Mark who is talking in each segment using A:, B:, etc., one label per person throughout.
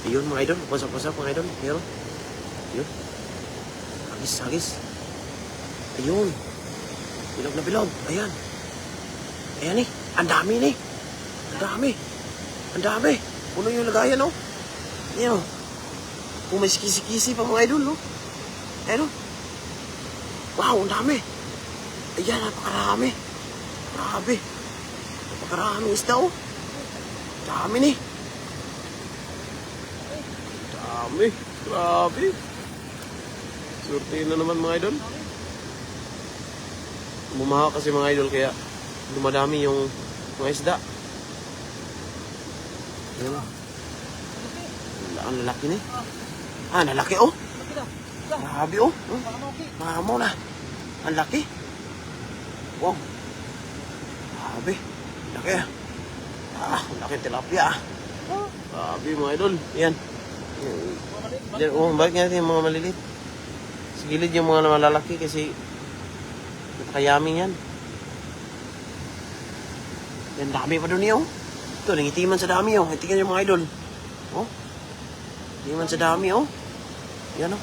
A: Ayun mga idol, wasak-wasak mga idol. Ayun. Ayun. Hagis. Ayun. Bilog na bilog. Ayan. Ayan eh. Ang dami ni. Ang dami. Puno yung lagayan, no? Ayan, oh. Kung may kisi-kisi pa mga idol, no? Ayan, oh. Wow, ang dami. Ayan, napakarami. Grabe. Napakarami isda, oh. Dami ni. Dami. Grabe. Surti na naman mga idol. Bumaha kasi mga idol kaya dumadami yung mga isda. Ayan. Ang lalaki ni. Nalaki oh. Grabe oh. Mamo na. Ang laki. Wow. Grabe. Laki ah. Ang laki tilapia ah. Grabe mga idol. Yan. Diyan, balik natin yung mga malilit. Sa gilid yung mga malalaki kasi napakayaming yan. Yan, dami pa doon yun. Ito, nangitiman sa dami yun. Tingnan yung mga idol. Oh. Nangitiman sa dami oh. Yan oh.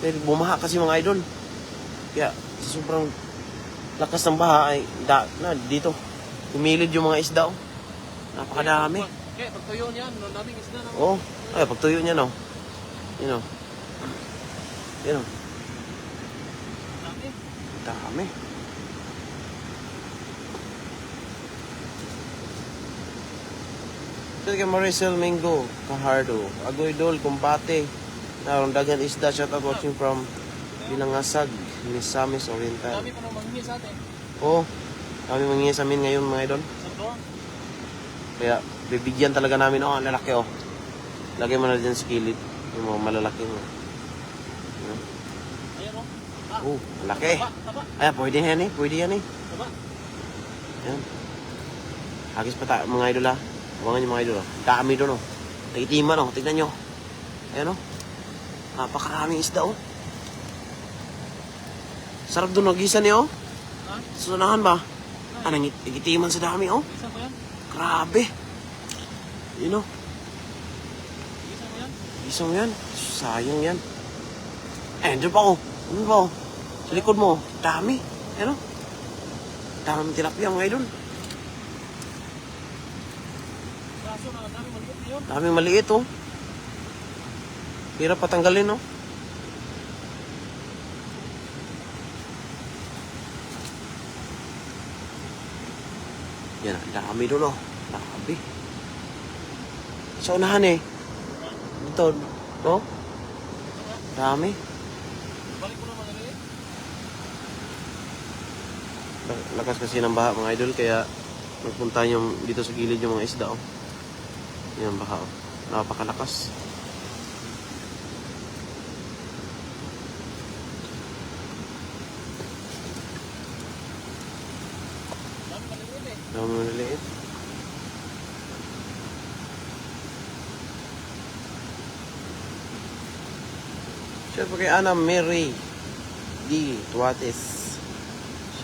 A: Pero bumaha kasi mga idol. Kaya sa sobrang lakas ng baha ay dito. Humilid yung mga isda oh. Napakadami.
B: Okay, pagtuyo niyan, daming isda na.
A: Oh. Ay, pagtuyo niya no. Yun oh. Yan oh. Dami. Ito kay Maricel Mingo, Kahardo, Agoy Dol, Kumpate, Narong Dagan Isda, shout out watching from Bilangasag, Misamis Oriental.
B: Dami pa nang manghingi sa atin.
A: Oo, kami manghingi sa amin ngayon mga idol.
B: Sa door.
A: Kaya bibigyan talaga namin, ang lalaki oh. Lagay mo na dyan sa kilid, yung mga malalaki mo.
B: Ayan oh.
A: Malaki.
B: Taba.
A: Ayan, pwede yan eh.
B: Taba.
A: Ayan. Hagis pa tayo mga idol ah. Abangan nyo mga idol oh. Dami doon oh. Nagitiman oh. Tignan nyo. Ayan oh. Napakaraming isda oh. Sarap doon nagisa niyo oh. Susunahan ba? Nagitiman sa dami oh.
B: Isa mo yan?
A: Grabe. Yun oh.
B: Isa mo yan?
A: Isa mo yan. Sayang yan. Doon pa oh. Doon pa oh. Sa likod mo. Dami. Ayan oh. Daming tilapia mga idol.
B: Kaso na, daming maliit na yun.
A: Daming maliit oh. Hirap patanggalin oh. Yan, dami doon oh. Dami. Sa unahan eh. Dito, no? Dami.
B: Balik mo na maliit.
A: Lakas kasi ng baha mga idol, kaya nagpunta yung dito sa gilid yung mga isda oh. Yan baha oh. Napakalakas.
B: Dami maliit eh.
A: Dami maliliit. Shout out kay Ana Mary D. Tuates.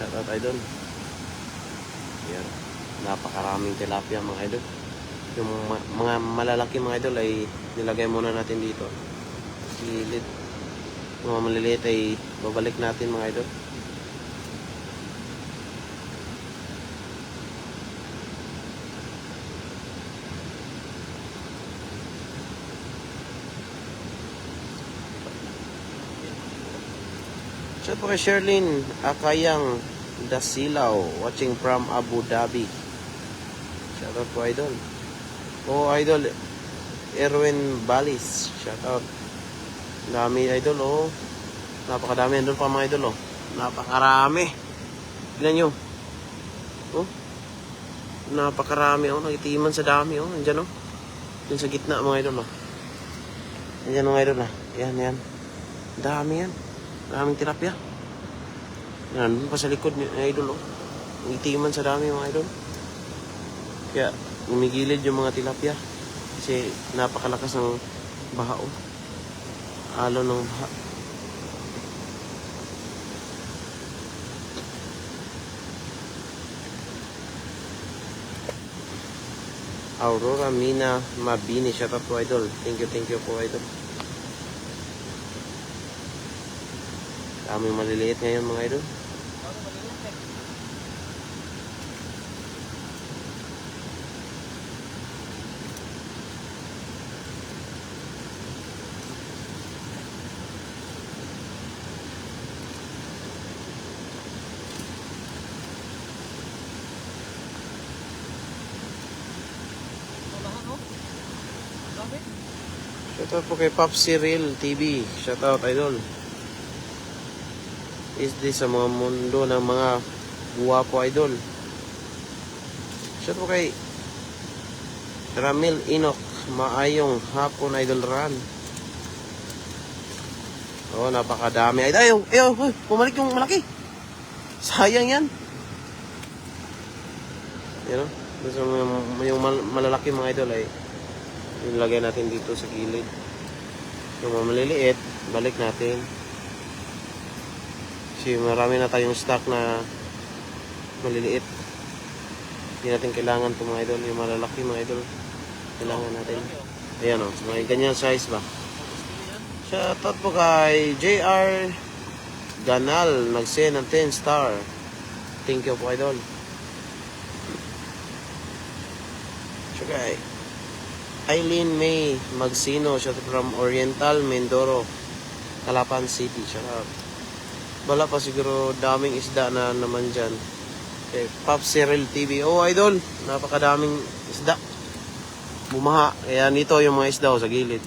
A: Shout out idol. Yan. Napakaraming tilapia mga idol. Yung mga malalaki mga idol ay nilagay muna natin dito. Gilid. Yung mga maliliit ay babalik natin mga idol. Shout out kay Sherlyn Akayang Dasilaw, watching from Abu Dhabi. Shout out po idol. Idol Erwin Balis. Shout out. Dami idol oh. Napakadami doon pa mga idol oh. Napakarami. Tignan nyo. Oh. Napakarami oh. Nagitiman sa dami oh. Nandiyan oh. Diyan sa gitna mga idol oh. Nandiyan mga idol ah. Yan. Dami yan. Daming tilapia. Yan, pa sa likod ni idol oh. Nagitiman sa dami mga idol. Kaya umigilid yung mga tilapia kasi napakalakas ng baha oh. Alo ng baha. Aurora Mina Mabini, shout out po idol. Thank you po idol. Kami maliliit ngayon mga idol.
B: Dami maliliit eh. Ito lahat, no? Ang dami.
A: Shout out po kay Pop Cyril TV. Shout out idol. Is this sa mga mundo ng mga guwapo idol. Shout out po kay Ramil Inok. Maayong hapon idol Ran. Oh, napakadami. Ayaw, bumalik yung malaki. Sayang yan. Yan o. Gusto mo yung malalaki mga idol ay ilagay natin dito sa gilid. Yung mga maliliit, balik natin. Kasi marami na tayong stock na maliliit. Hindi natin kailangan ito mga idol. Yung malalaki mga idol, kailangan natin. Ayan o, may ganyan size ba? Shoutout po kay JR Ganal, nag-send ng 10 star. Thank you po idol. Okay. Eileen May Magsino, shoutout from Oriental Mindoro, Calapan City. Shoutout. Wala pa siguro daming isda na naman dyan. Okay. Pop Cyril TV. Oh idol, napakadaming isda. Bumaha. Kaya nito yung mga isda sa gilid.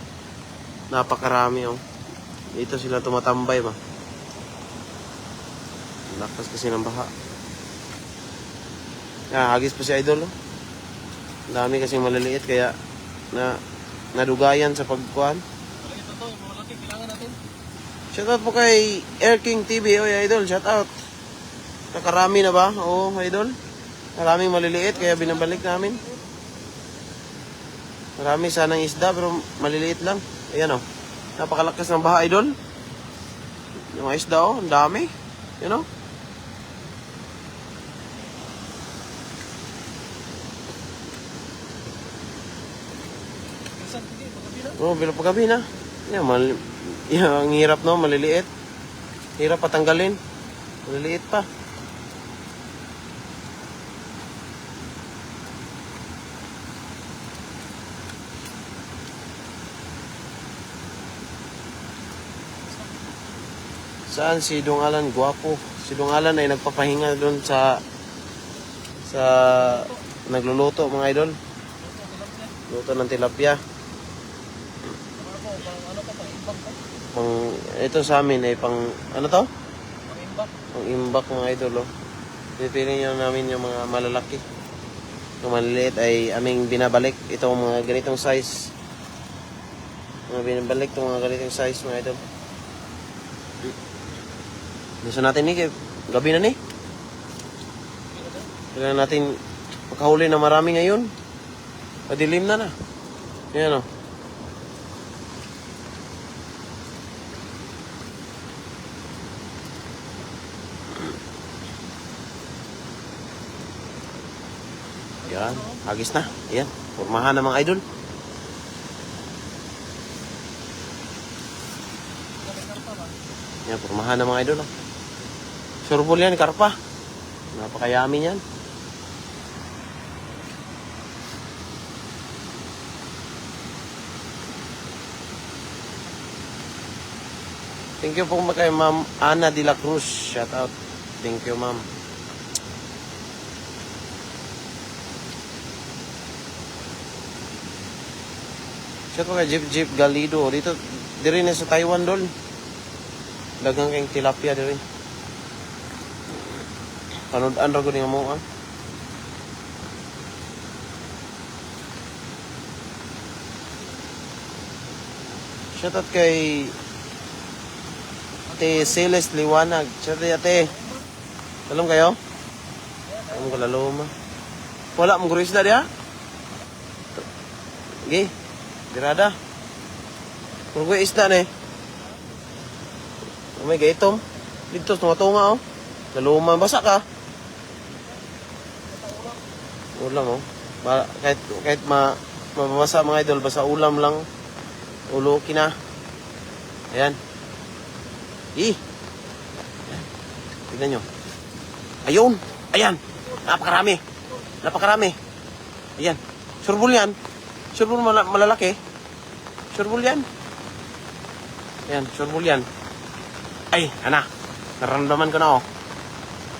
A: Napakarami oh. Dito sila tumatambay ba. Lakas kasi ng baha. Hagis pa si idol oh. Dami kasi maliliit kaya nadugayan sa pagkuhan.
B: Malaki ito, yung malaki kailangan natin.
A: Shoutout po kay Air King TV. Oy idol, shoutout. Nakarami na ba? Oo idol. Maraming maliliit kaya binabalik namin. Marami sanang isda pero maliliit lang. Ayan oh. Napakalakas ng baha idol. Yung mga isda oh, ang dami. You know?
B: Minsan, hindi, magabi na.
A: Oh, bilo paggabi na. Yan, ang hirap no, maliliit. Hirap patanggalin. Maliliit pa. Saan si Dong Alan? Guwapo. Si Dong Alan ay nagpapahinga doon sa nagluluto mga idol. Luto ng tilapia. Ito sa amin ay pang ano to? Pang imbak mga idol oh. Pipili niyo namin yung mga malalaki. Yung maliliit ay aming binabalik. Ito mga ganitong size. Mga binabalik itong mga ganitong size mga idol. Gusto natin ni gabi na ni. Kailangan natin makahuli na marami ngayon. Padilim na. Yan o. Yan, hagis na. Yan, formahan ng mga idol. Yan, formahan ng mga idol. Surbol yan, karpa. Napakayami yan. Thank you po kay Ma'am Ana de la Cruz. Shout out. Thank you, ma'am. Shout out kay Jeep Galido. Dito, diri na sa Taiwan doon. Dagang kayong tilapia diri. Panood-an ra ko ni mo ah. Shout out kay Ate Celeste Liwanag. Shout out ate. Talong kayo? Ang kalaloma. Wala mong guris na diha? Okay. Dirada. Kung ko isda na eh. May gaitom. Dito tunga-tunga oh. Laluma basa ka. Ulang oh. Kahit mababasa mga idol, basta ulam lang. Ulokin na. Ayan. Ayan. Tignan nyo. Ayun. Ayan. Napakarami. Ayan. Surbol yan. Surbol malalaki. Surbol yan. Ayan. Surbol yan. Ay, ana. Naramdaman ko na, oh.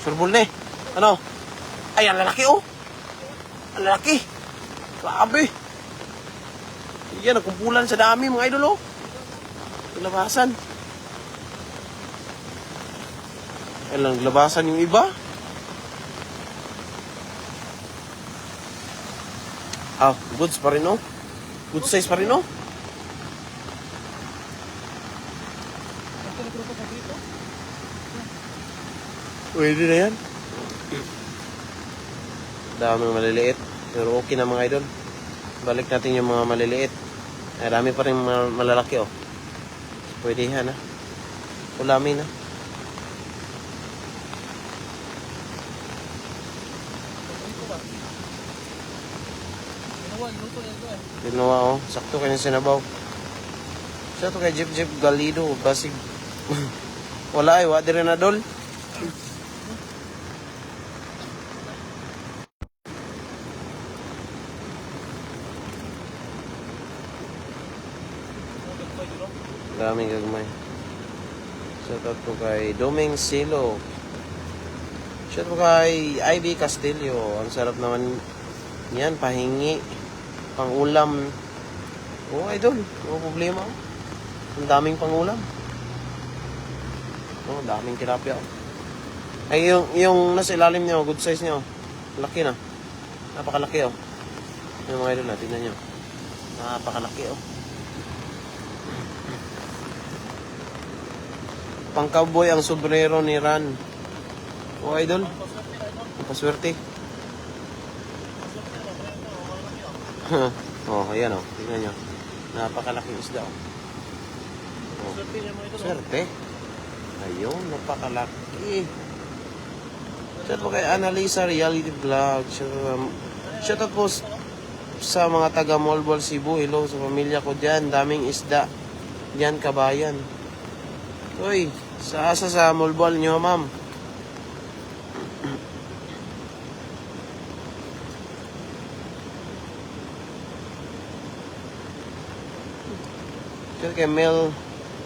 A: Surbol na, eh. Ano? Ay, ang lalaki, oh. Ang lalaki. Grabe. Yan, nagkumpulan sa dami, mga idol, oh. Naglabasan. Ay, naglabasan yung iba. Ah, goods pa rin, oh. Good size pa rin, oh. Pwede na yan. Daming maliliit. Pero okay na mga idol. Balik natin yung mga maliliit. Ay, dami pa rin malalaki, oh. Pwede yan, ha. Ulamin, ha. Ginawa, oh. Sakto kayo sinabaw. Sakto kay Jeep Galido. Basig. Wala ay, wadi rin na dol. Daming gagmay. Shoutout po kay Doming Silo. Shoutout po kay Ivy Castillo. Ang sarap naman yan, pahingi. Pang-ulam. Oh, idol. No problema. Ang daming pang-ulam. Oh, daming tilapia. Ay, yung nasa ilalim nyo, good size nyo. Laki na. Napakalaki, oh. Yung mga idol na, tingnan nyo. Napakalaki, oh. Pang-cowboy ang sombrero ni Ran. Oh, idol. Paswerte. Oh, ayan, oh. Tingnan nyo. Napakalaking isda, oh. Oh. Swerte. Ayun, napakalaki. Shout po kay Annalisa Reality Vlog. Shout out po sa mga taga Molbol, Cebu. Hello sa pamilya ko dyan. Daming isda. Diyan, kabayan. Uy, sa asa sa Molbol nyo, ma'am. Shout kay Mel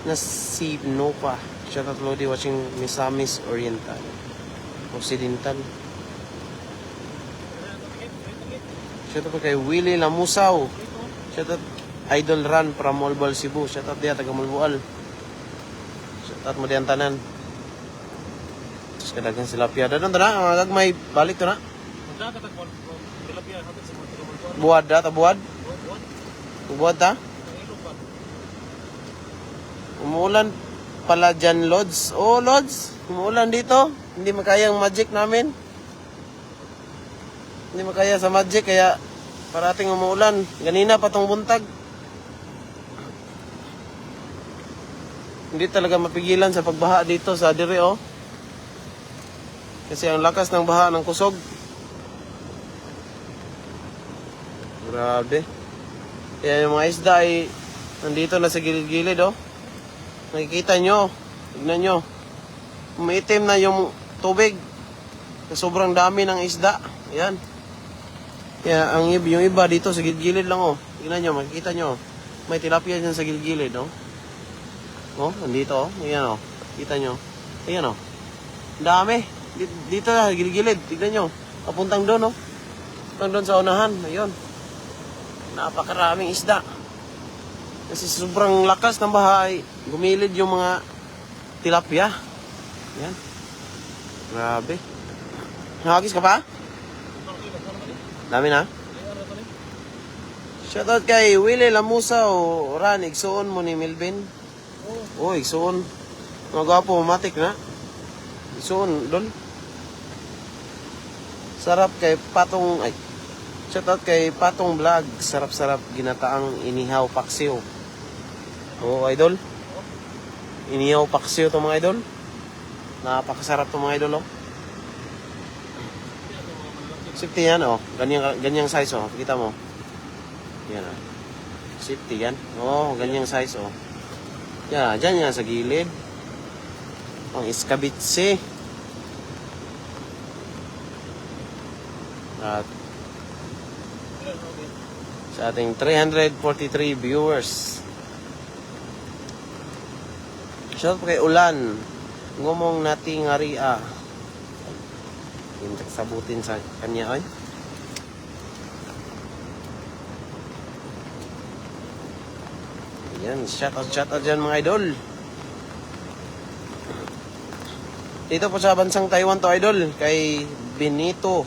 A: Nasinopa. Shout out Lodi watching Misamis Oriental. Occidental. Shout out kay Willie Lamusaw. Shout out Idol Run from Molbol, Cebu. Shout out diya, taga Molbol. Shout out mo diyan tanan. Tapos kadagan sila piyada. Doon na, may balik to na. Buwad da, buwad? Buwad ta? Umuulan pala dyan, Lods. Oh, Lods, umuulan dito. Hindi makaya ang magic namin. Hindi makaya sa magic, kaya parating umuulan. Ganina pa tong buntag. Hindi talaga mapigilan sa pagbaha dito sa Dire, oh. Kasi ang lakas ng baha ng kusog. Grabe. Kaya yung mga isda ay nandito na sa gilid-gilid, oh. Nakikita nyo. Tignan nyo. Umiitim na yung tubig. Sobrang dami ng isda. Ayan. Kaya yung iba dito sa gilid-gilid lang, oh. Tignan nyo, makikita nyo. May tilapia dyan sa gilid-gilid, oh. Oh, nandito, oh. Ayan, oh. Kita nyo. Ayan, oh. Dami. Dito sa gilid-gilid. Tignan nyo. Papuntang doon, oh. Papuntang doon sa unahan. Ayun. Napakaraming isda. Kasi sobrang lakas ng bahay, gumilid yung mga tilapia. Yan. Grabe. Nakagis ka pa? Dami na. Shoutout kay Willie Lamusa o Ran, igsuon mo ni Melvin. Oh, igsuon. Mga gwapo, matik na. Igsuon, doon. Sarap kay Patong, ay. Shoutout kay Patong Vlog. Sarap-sarap ginataang inihaw paksiw. Oo, idol. Inihaw paksiw to mga idol. Napakasarap to mga idol, oh. Safety yan, oh. Ganyang size, oh. Kita mo. Yan, oh. Safety yan. Oh, ganyang size, oh. Yan, dyan yan sa gilid. Ang iskabitse. At sa ating 343 viewers. Shout out kay Ulan. Ngumong nating ngaria. Hindi sabutin sa kanya, oy. Yan, shout out dyan mga idol. Dito po sa bansang Taiwan to idol, kay Benito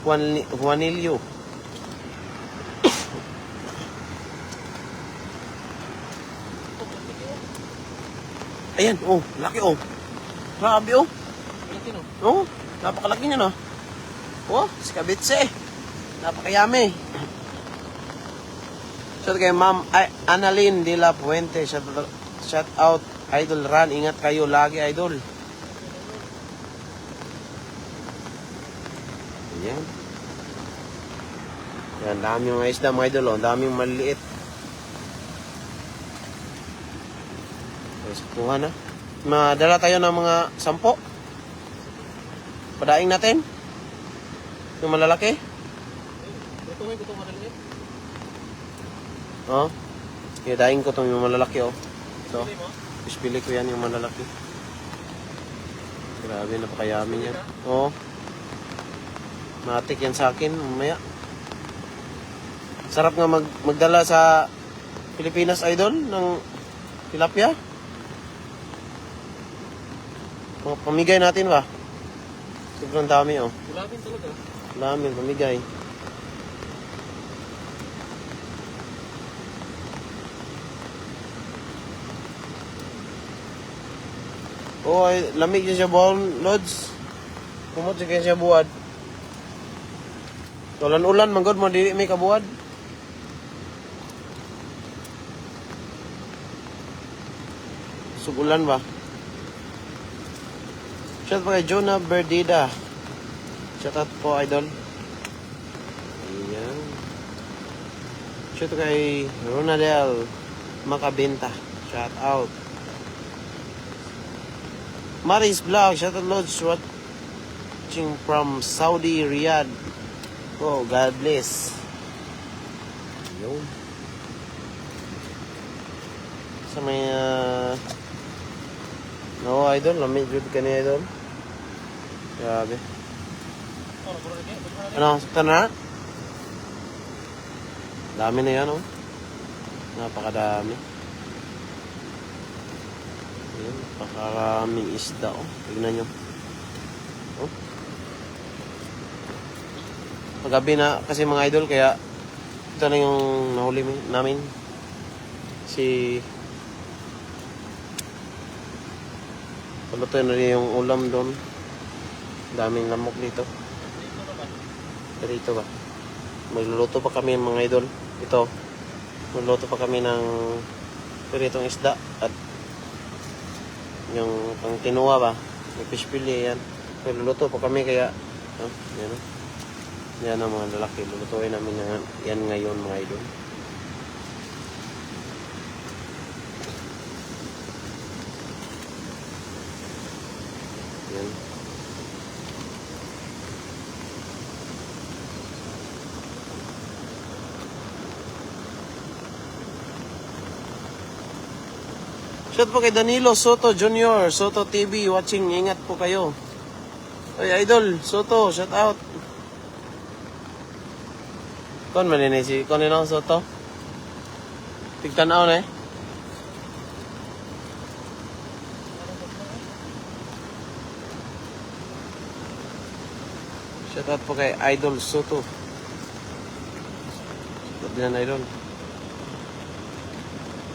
A: Juanilio. Ayan, oh, laki oh. Grabe oh.
B: Malaki no?
A: Oh, napakalaki niya no. Oh, skabitse. Napakayami. Shout kay Ma'am Annalyn de la Puente. Shout out Idol Ran. Ingat kayo lagi idol. Ayan. Yan, dami mga isda mga idol oh. Daming maliit. Kuha na. Madala tayo ng mga 10. Padaing natin. Yung malalaki.
B: Ito may gusto madaliit.
A: Oh. Daing ko itong yung malalaki oh. So,
B: Pili mo?
A: ispili ko yan yung malalaki. Grabe, napakayami niya. Oo. Matik yan sa akin, mamaya. Sarap nga magdala sa Pilipinas idol ng tilapia. Mga pamigay natin ba? Sobrang dami oh.
B: Gulabin talaga.
A: Dami, pamigay. Oh, ay, lamig din siya buwan, Lods. Kumot siya siya buwad. Ulan-ulan, manggod mo, di may kabuwad. Sugulan ba? Shout out kay Jonah Berdida. Shout out po, idol. Ayan. Shout out kay Ronadel Macabenta. Shout out. Maris Vlog, shout out Lods, watching from Saudi Riyadh. Oh, God bless. Yun. Sa may no, idol, lamig good ka ni idol. Grabe.
B: Oh, puro lagi.
A: Ano, saktan na? Dami na yan, oh. Napakadami. Ayan, napakaraming isda, oh. Tignan nyo. Oh. Paggabi na kasi mga idol, kaya ito na yung nahuli namin. Si palutoy na rin yung ulam doon. Daming lamok dito. Dito ba? Magluluto pa kami mga idol. Ito. Magluluto pa kami ng piritong isda at yung pang tinuwa ba? May fish fillet yan. Magluluto pa kami kaya yan. Yan ang mga lalaki. Lulutuin namin yan ngayon mga idol. Yan. Shout po kay Danilo Soto Jr. Soto TV watching. Ingat po kayo. Ay, idol, Soto, shout out. Kon man ni si Konino Soto. Tigtanaw na eh. Shout out po kay Idol Soto. Shout out din idol.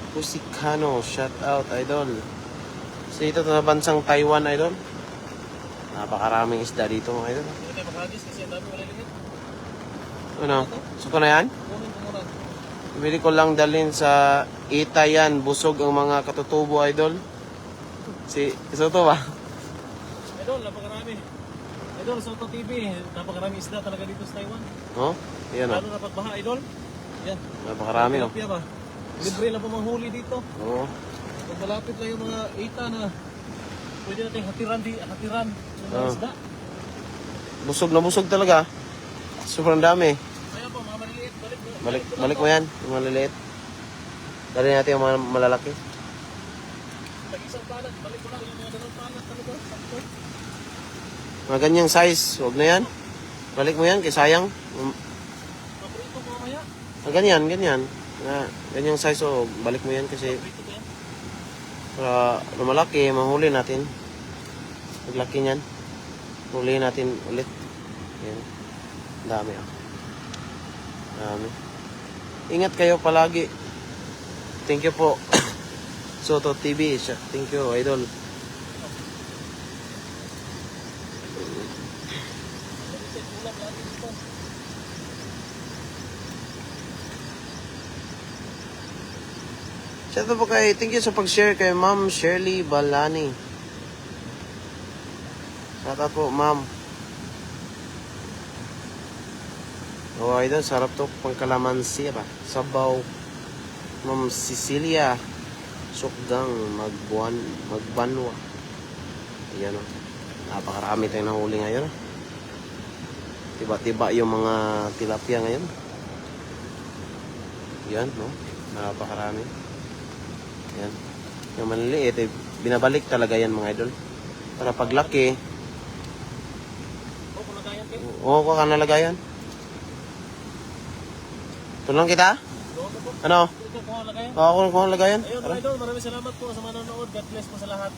A: Pusikano, shout out idol. So ito na bansang Taiwan idol. Napakaraming isda dito mga idol.
B: Hindi tayo maghagis kasi ang dami maliliit.
A: Ano? Suko na yan?
B: Kunin ko muna.
A: Bili ko lang dalhin sa Itayan. Busog ang mga katutubo idol. Si Soto ba?
B: Idol, napakarami. Idol. Idol, Soto TV. Napakarami isda talaga dito sa Taiwan.
A: Oh, yan
B: Lalo
A: oh.
B: na pagbaha, Idol. Yan.
A: Napakarami oh.
B: Tilapia ba? Libre lang po manghuli dito.
A: Oo.
B: Kung malapit lang yung mga ita na pwede natin hatiran ng mga
A: Ah.
B: isda.
A: Busog na busog talaga. Sobrang dami.
B: Kaya po, mga maliliit,
A: Balik mo yan, yung maliliit. Dali natin yung mga malalaki.
B: Tag-isang palat, balik ko lang yung mga dalawang palat talaga. Sakto.
A: Mga ganyang size, huwag na yan. Balik mo yan, kay sayang.
B: Paborito ko mamaya.
A: Ganyan. Ganyang size, oh, balik mo yan kasi
B: Paborito ko yan.
A: para lumalaki, mahuli natin. Paglaki niyan, huli natin ulit. Yan. Dami ah. Dami. Ingat kayo palagi. Thank you po. Soto TV. Thank you, idol.
B: Ulam lagi dito.
A: Shout out po kay, thank you sa pag-share kay Ma'am Shirley Balani. Shout out po, Ma'am. Oh, idol, sarap to pang kalamansi ba? Sabaw. Ma'am Cecilia Sukgang Magbanwa. Ayan o. Napakarami tayong nahuli ngayon. Tiba-tiba yung mga tilapia ngayon. Yan, no? Napakarami. Yan. Yung maliliit, eh, binabalik talaga yan mga idol. Para paglaki,
B: O, kung nagayan kayo.
A: oo, ka nalagayan. Tulong kita?
B: Doon na po.
A: Ano?
B: Ito, kung nagayan.
A: Oo, kung nalagayan.
B: Ayun mga idol, maraming salamat po sa manonood. God bless po sa lahat.